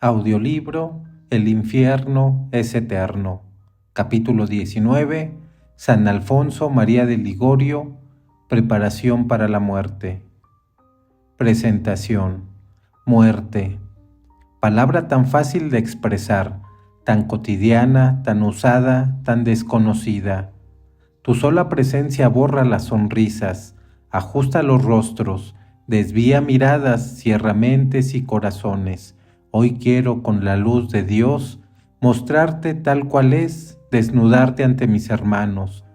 Audiolibro El infierno es eterno. Capítulo 19. San Alfonso María de Ligorio. Preparación para la muerte. Presentación. Muerte. Palabra tan fácil de expresar, tan cotidiana, tan usada, tan desconocida. Tu sola presencia borra las sonrisas, ajusta los rostros, desvía miradas, cierra mentes y corazones. Hoy quiero, con la luz de Dios, mostrarte tal cual es, desnudarte ante mis hermanos,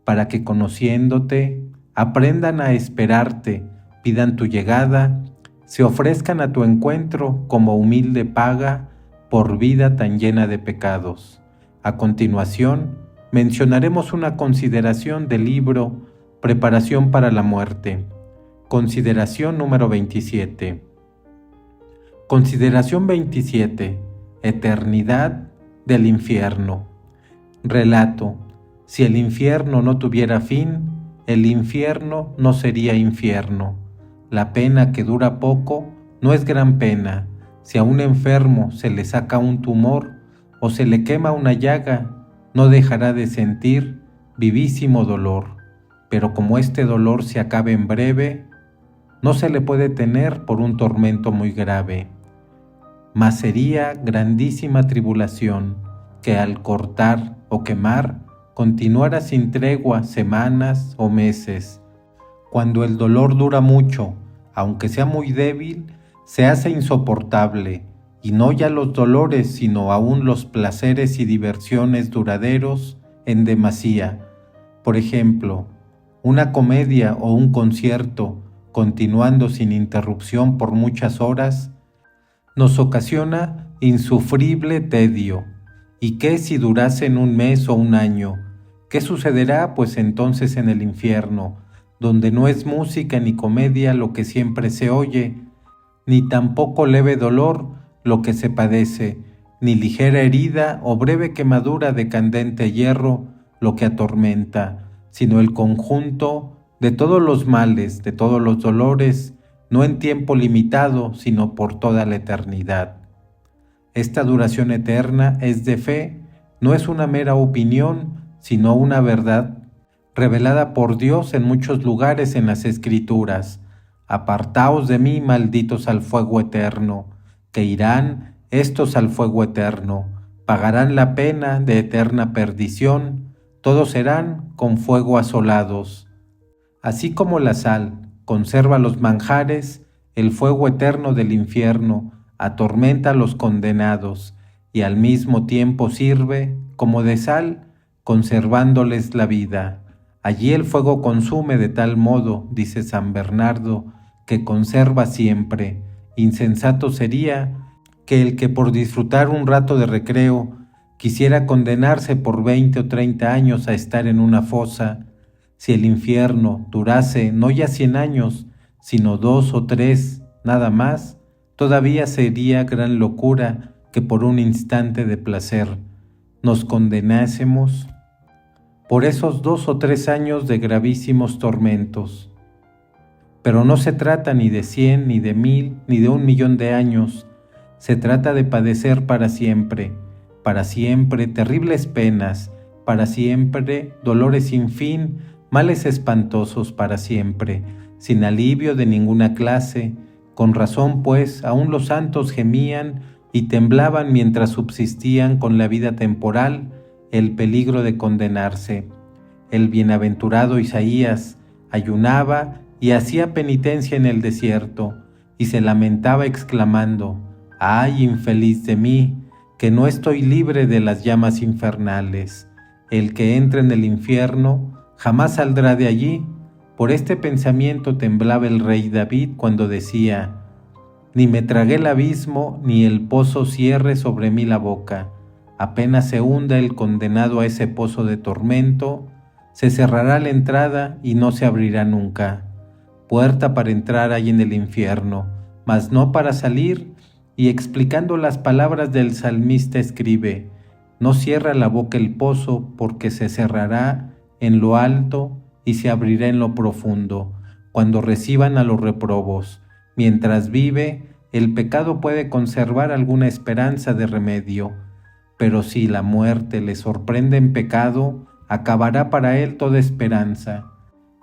para que conociéndote, aprendan a esperarte, pidan tu llegada, se ofrezcan a tu encuentro como humilde paga por vida tan llena de pecados. A continuación, mencionaremos una consideración del libro Preparación para la muerte. Consideración número 27. Consideración 27. Eternidad del infierno. Relato. Si el infierno no tuviera fin, el infierno no sería infierno. La pena que dura poco no es gran pena. Si a un enfermo se le saca un tumor o se le quema una llaga, no dejará de sentir vivísimo dolor. Pero como este dolor se acabe en breve, no se le puede tener por un tormento muy grave. Mas sería grandísima tribulación que al cortar o quemar continuara sin tregua semanas o meses. Cuando el dolor dura mucho, aunque sea muy débil, se hace insoportable, y no ya los dolores, sino aún los placeres y diversiones duraderos en demasía. Por ejemplo, una comedia o un concierto, continuando sin interrupción por muchas horas, nos ocasiona insufrible tedio. ¿Y qué si durasen un mes o un año? ¿Qué sucederá pues entonces en el infierno, donde no es música ni comedia lo que siempre se oye, ni tampoco leve dolor lo que se padece, ni ligera herida o breve quemadura de candente hierro lo que atormenta, sino el conjunto de todos los males, de todos los dolores, no en tiempo limitado, sino por toda la eternidad? Esta duración eterna es de fe, no es una mera opinión, sino una verdad revelada por Dios en muchos lugares en las Escrituras. Apartaos de mí, malditos, al fuego eterno, que irán estos al fuego eterno, pagarán la pena de eterna perdición, todos serán con fuego asolados. Así como la sal conserva los manjares, el fuego eterno del infierno atormenta a los condenados y al mismo tiempo sirve como de sal, conservándoles la vida. Allí el fuego consume de tal modo, dice San Bernardo, que conserva siempre. Insensato sería que el que por disfrutar un rato de recreo quisiera condenarse por 20 o 30 años a estar en una fosa. Si el infierno durase no ya 100 años, sino 2 o 3 nada más, todavía sería gran locura que por un instante de placer nos condenásemos por esos 2 o 3 años de gravísimos tormentos. Pero no se trata ni de 100, ni de 1000, ni de 1.000.000 de años. Se trata de padecer para siempre terribles penas, para siempre dolores sin fin, males espantosos para siempre, sin alivio de ninguna clase. Con razón, pues, aún los santos gemían y temblaban mientras subsistían con la vida temporal el peligro de condenarse. El bienaventurado Isaías ayunaba y hacía penitencia en el desierto, y se lamentaba exclamando: «¡Ay, infeliz de mí, que no estoy libre de las llamas infernales! El que entra en el infierno jamás saldrá de allí». Por este pensamiento temblaba el rey David cuando decía: «Ni me tragué el abismo, ni el pozo cierre sobre mí la boca. Apenas se hunda el condenado a ese pozo de tormento, se cerrará la entrada y no se abrirá nunca. Puerta para entrar hay en el infierno, mas no para salir». Y explicando las palabras del salmista escribe: «No cierra la boca el pozo, porque se cerrará en lo alto y se abrirá en lo profundo, cuando reciban a los reprobos. Mientras vive, el pecado puede conservar alguna esperanza de remedio, pero si la muerte le sorprende en pecado, acabará para él toda esperanza.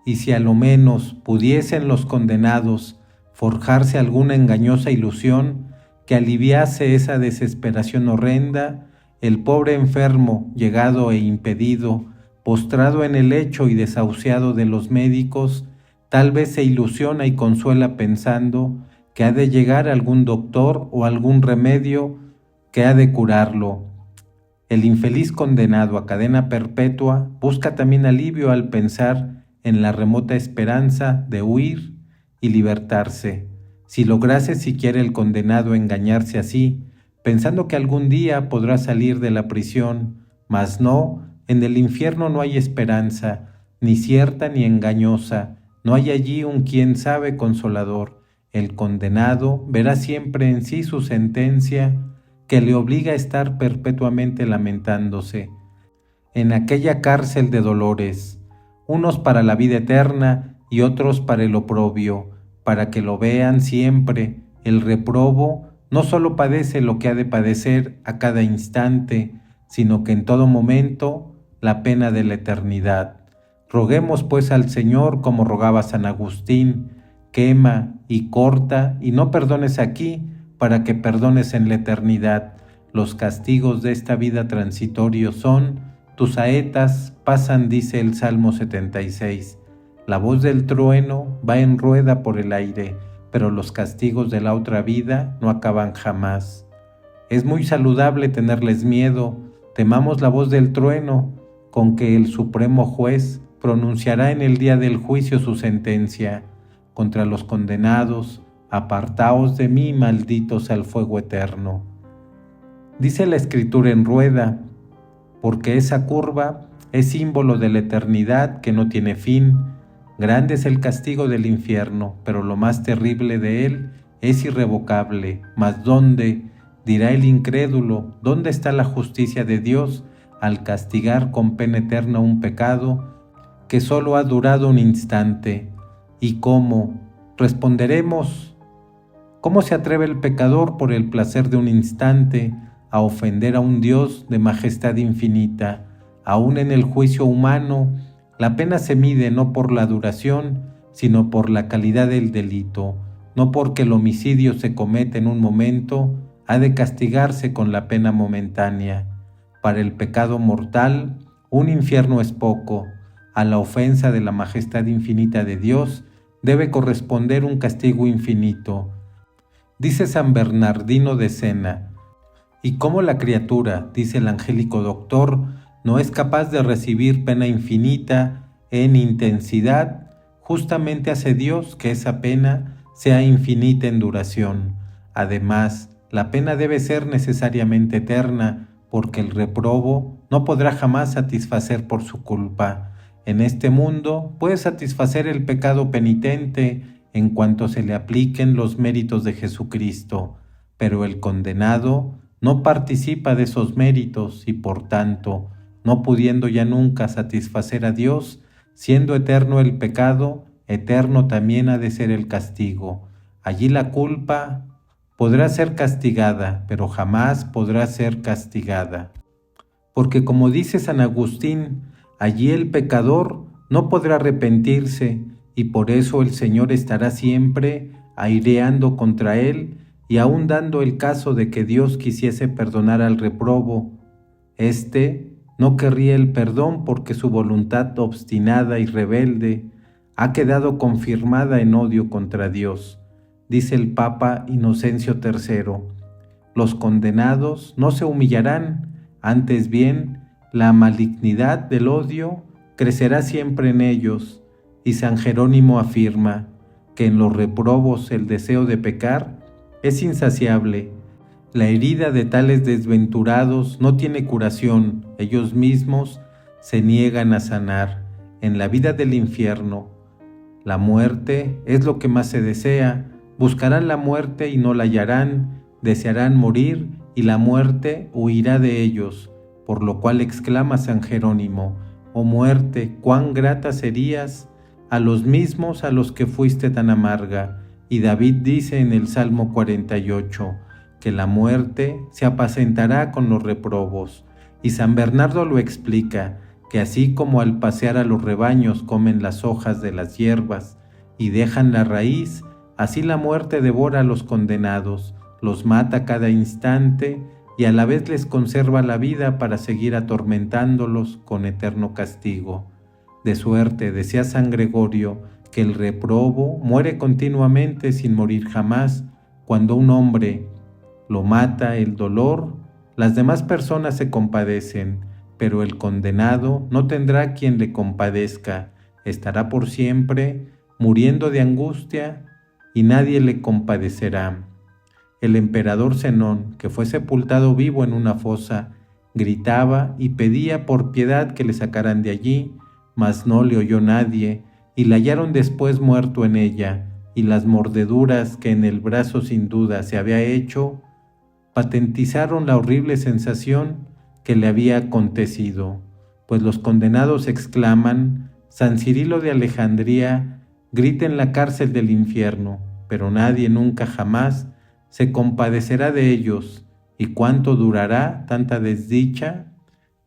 Y si a lo menos pudiesen los condenados forjarse alguna engañosa ilusión que aliviase esa desesperación horrenda, el pobre enfermo, llegado e impedido, postrado en el lecho y desahuciado de los médicos, tal vez se ilusiona y consuela pensando que ha de llegar algún doctor o algún remedio que ha de curarlo. El infeliz condenado a cadena perpetua busca también alivio al pensar en la remota esperanza de huir y libertarse. Si lograse siquiera el condenado engañarse así, pensando que algún día podrá salir de la prisión, mas no, en el infierno no hay esperanza, ni cierta ni engañosa, no hay allí un quién sabe consolador. El condenado verá siempre en sí su sentencia, que le obliga a estar perpetuamente lamentándose. En aquella cárcel de dolores, unos para la vida eterna y otros para el oprobio, para que lo vean siempre. El reprobo no solo padece lo que ha de padecer a cada instante, sino que en todo momento la pena de la eternidad. Roguemos pues al Señor como rogaba San Agustín: quema y corta y no perdones aquí, para que perdones en la eternidad. Los castigos de esta vida transitorio son, tus saetas pasan, dice el Salmo 76. La voz del trueno va en rueda por el aire, pero los castigos de la otra vida no acaban jamás. Es muy saludable tenerles miedo, temamos la voz del trueno, con que el supremo juez pronunciará en el día del juicio su sentencia. Contra los condenados, apartaos de mí, malditos al fuego eterno. Dice la Escritura en rueda, porque esa curva es símbolo de la eternidad que no tiene fin. Grande es el castigo del infierno, pero lo más terrible de él es irrevocable. Mas ¿dónde? Dirá el incrédulo, ¿dónde está la justicia de Dios al castigar con pena eterna un pecado que solo ha durado un instante? ¿Y cómo? Responderemos, ¿cómo se atreve el pecador por el placer de un instante a ofender a un Dios de majestad infinita? Aún en el juicio humano, la pena se mide no por la duración, sino por la calidad del delito. No porque el homicidio se comete en un momento, ha de castigarse con la pena momentánea. Para el pecado mortal, un infierno es poco. A la ofensa de la majestad infinita de Dios debe corresponder un castigo infinito. Dice San Bernardino de Sena, y como la criatura, dice el angélico doctor, no es capaz de recibir pena infinita en intensidad, justamente hace Dios que esa pena sea infinita en duración. Además, la pena debe ser necesariamente eterna, porque el reprobo no podrá jamás satisfacer por su culpa. En este mundo puede satisfacer el pecado penitente en cuanto se le apliquen los méritos de Jesucristo, pero el condenado no participa de esos méritos y por tanto, no pudiendo ya nunca satisfacer a Dios, siendo eterno el pecado, eterno también ha de ser el castigo. Allí la culpa podrá ser castigada, pero jamás podrá ser castigada. Porque como dice San Agustín, allí el pecador no podrá arrepentirse, y por eso el Señor estará siempre aireando contra él, y aun dando el caso de que Dios quisiese perdonar al reprobo. Este no querría el perdón porque su voluntad obstinada y rebelde ha quedado confirmada en odio contra Dios. Dice el Papa Inocencio III, los condenados no se humillarán, antes bien, la malignidad del odio crecerá siempre en ellos, y San Jerónimo afirma que en los reprobos el deseo de pecar es insaciable. La herida de tales desventurados no tiene curación, ellos mismos se niegan a sanar. En la vida del infierno, la muerte es lo que más se desea, buscarán la muerte y no la hallarán, desearán morir y la muerte huirá de ellos, por lo cual exclama San Jerónimo, oh muerte, cuán grata serías a los mismos a los que fuiste tan amarga, Y David dice en el Salmo 48 que la muerte se apacentará con los reprobos. Y San Bernardo lo explica, que así como al pasear a los rebaños comen las hojas de las hierbas y dejan la raíz, así la muerte devora a los condenados, los mata cada instante y a la vez les conserva la vida para seguir atormentándolos con eterno castigo. De suerte, decía San Gregorio, que el reprobo muere continuamente sin morir jamás. Cuando un hombre lo mata el dolor, las demás personas se compadecen, pero el condenado no tendrá quien le compadezca, estará por siempre muriendo de angustia y nadie le compadecerá. El emperador Zenón, que fue sepultado vivo en una fosa, gritaba y pedía por piedad que le sacaran de allí, mas no le oyó nadie, y le hallaron después muerto en ella, y las mordeduras que en el brazo sin duda se había hecho, patentizaron la horrible sensación que le había acontecido, pues los condenados exclaman: San Cirilo de Alejandría grita en la cárcel del infierno, pero nadie nunca jamás se compadecerá de ellos. ¿Y cuánto durará tanta desdicha?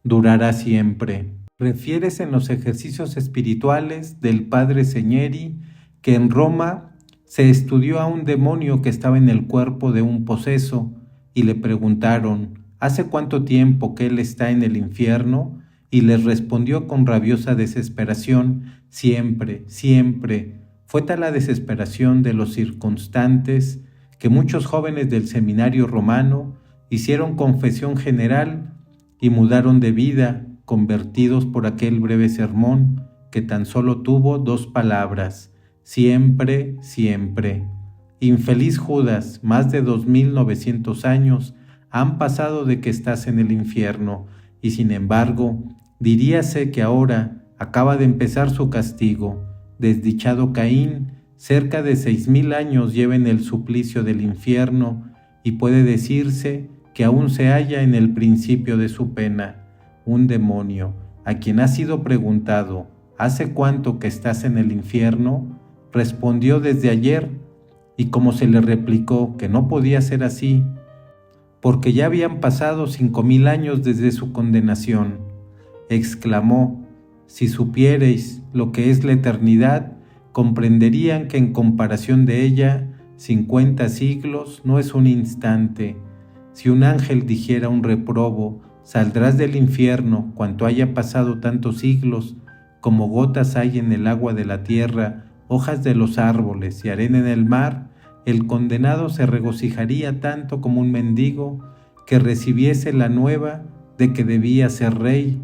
Durará siempre. Refieres en los ejercicios espirituales del padre Segneri que en Roma se estudió a un demonio que estaba en el cuerpo de un poseso y le preguntaron: ¿hace cuánto tiempo que él está en el infierno? Y les respondió con rabiosa desesperación: siempre, siempre. Fue tal la desesperación de los circunstantes que muchos jóvenes del seminario romano hicieron confesión general y mudaron de vida, convertidos por aquel breve sermón que tan solo tuvo 2 palabras: siempre, siempre. Infeliz Judas, más de 2900 años han pasado de que estás en el infierno, y sin embargo, diríase que ahora acaba de empezar su castigo. Desdichado Caín, cerca de 6000 años lleva en el suplicio del infierno, y puede decirse que aún se halla en el principio de su pena. Un demonio, a quien ha sido preguntado: ¿hace cuánto que estás en el infierno?, respondió: desde ayer, y como se le replicó que no podía ser así, porque ya habían pasado 5000 años desde su condenación, exclamó: si supierais lo que es la eternidad, comprenderían que en comparación de ella, 50 siglos no es un instante. Si un ángel dijera a un reprobo: saldrás del infierno cuanto haya pasado tantos siglos, como gotas hay en el agua de la tierra, hojas de los árboles y arena en el mar, el condenado se regocijaría tanto como un mendigo que recibiese la nueva de que debía ser rey,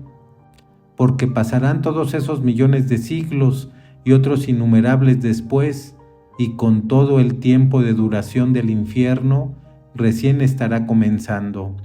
porque pasarán todos esos millones de siglos y otros innumerables después, y con todo el tiempo de duración del infierno recién estará comenzando.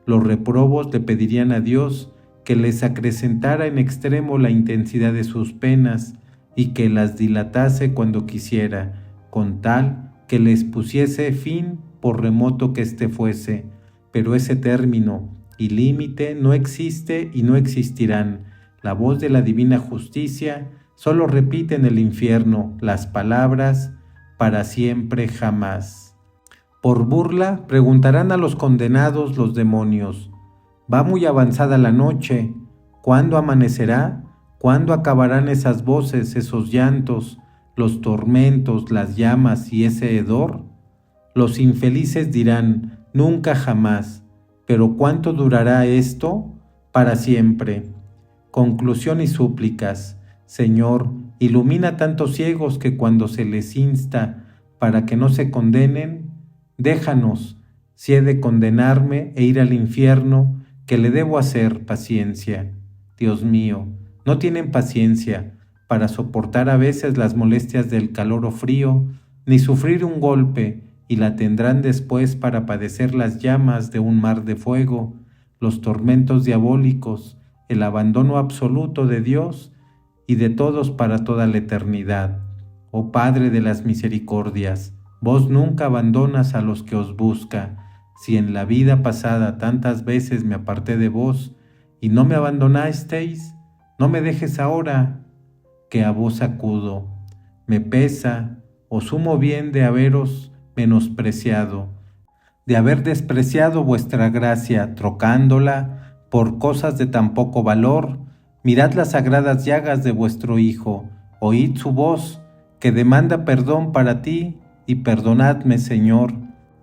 Los reprobos le pedirían a Dios que les acrecentara en extremo la intensidad de sus penas y que las dilatase cuando quisiera, con tal que les pusiese fin por remoto que éste fuese. Pero ese término y límite no existe y no existirán. La voz de la divina justicia solo repite en el infierno las palabras: para siempre jamás. Por burla preguntarán a los condenados los demonios: va muy avanzada la noche, ¿cuándo amanecerá? ¿Cuándo acabarán esas voces, esos llantos, los tormentos, las llamas y ese hedor? Los infelices dirán: nunca jamás. ¿Pero cuánto durará esto? Para siempre. Conclusión y súplicas: Señor, ilumina tantos ciegos que cuando se les insta para que no se condenen, déjanos, si he de condenarme e ir al infierno, que le debo hacer paciencia. Dios mío, no tienen paciencia para soportar a veces las molestias del calor o frío, ni sufrir un golpe, y la tendrán después para padecer las llamas de un mar de fuego, los tormentos diabólicos, el abandono absoluto de Dios y de todos para toda la eternidad. Oh Padre de las misericordias, vos nunca abandonas a los que os busca. Si en la vida pasada tantas veces me aparté de vos y no me abandonasteis, no me dejes ahora, que a vos acudo. Me pesa, o sumo bien de haberos menospreciado, de haber despreciado vuestra gracia, trocándola por cosas de tan poco valor. Mirad las sagradas llagas de vuestro Hijo, oíd su voz, que demanda perdón para ti, y perdonadme, Señor.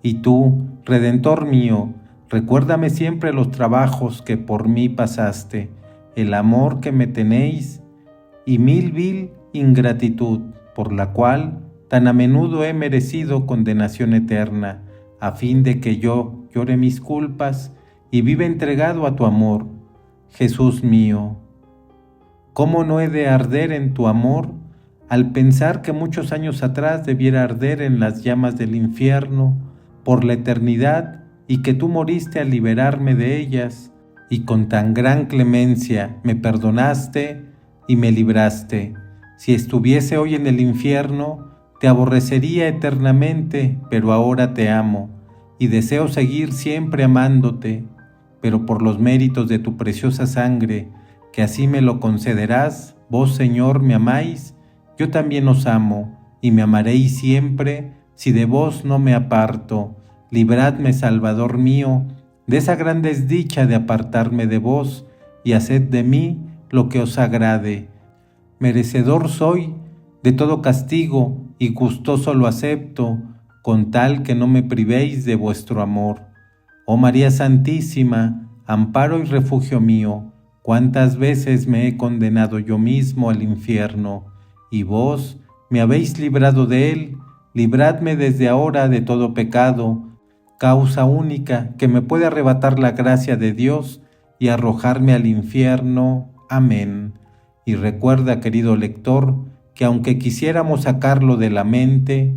Y tú, Redentor mío, recuérdame siempre los trabajos que por mí pasaste, el amor que me tenéis, y vil ingratitud, por la cual tan a menudo he merecido condenación eterna, a fin de que yo llore mis culpas y viva entregado a tu amor. Jesús mío, ¿cómo no he de arder en tu amor al pensar que muchos años atrás debiera arder en las llamas del infierno por la eternidad, y que tú moriste al liberarme de ellas, y con tan gran clemencia me perdonaste y me libraste? Si estuviese hoy en el infierno, te aborrecería eternamente, pero ahora te amo, y deseo seguir siempre amándote, pero por los méritos de tu preciosa sangre, que así me lo concederás, vos, Señor, me amáis, yo también os amo, y me amaréis siempre, si de vos no me aparto. Libradme, Salvador mío, de esa gran desdicha de apartarme de vos, y haced de mí lo que os agrade. Merecedor soy de todo castigo, y gustoso lo acepto, con tal que no me privéis de vuestro amor. Oh María Santísima, amparo y refugio mío, cuántas veces me he condenado yo mismo al infierno, y vos me habéis librado de él. Libradme desde ahora de todo pecado, causa única que me puede arrebatar la gracia de Dios y arrojarme al infierno. Amén. Y recuerda, querido lector, que aunque quisiéramos sacarlo de la mente,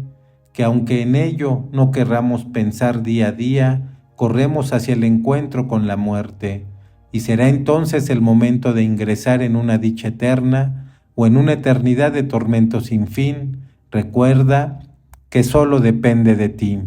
que aunque en ello no querramos pensar día a día, corremos hacia el encuentro con la muerte, y será entonces el momento de ingresar en una dicha eterna o en una eternidad de tormento sin fin. Recuerda que solo depende de ti.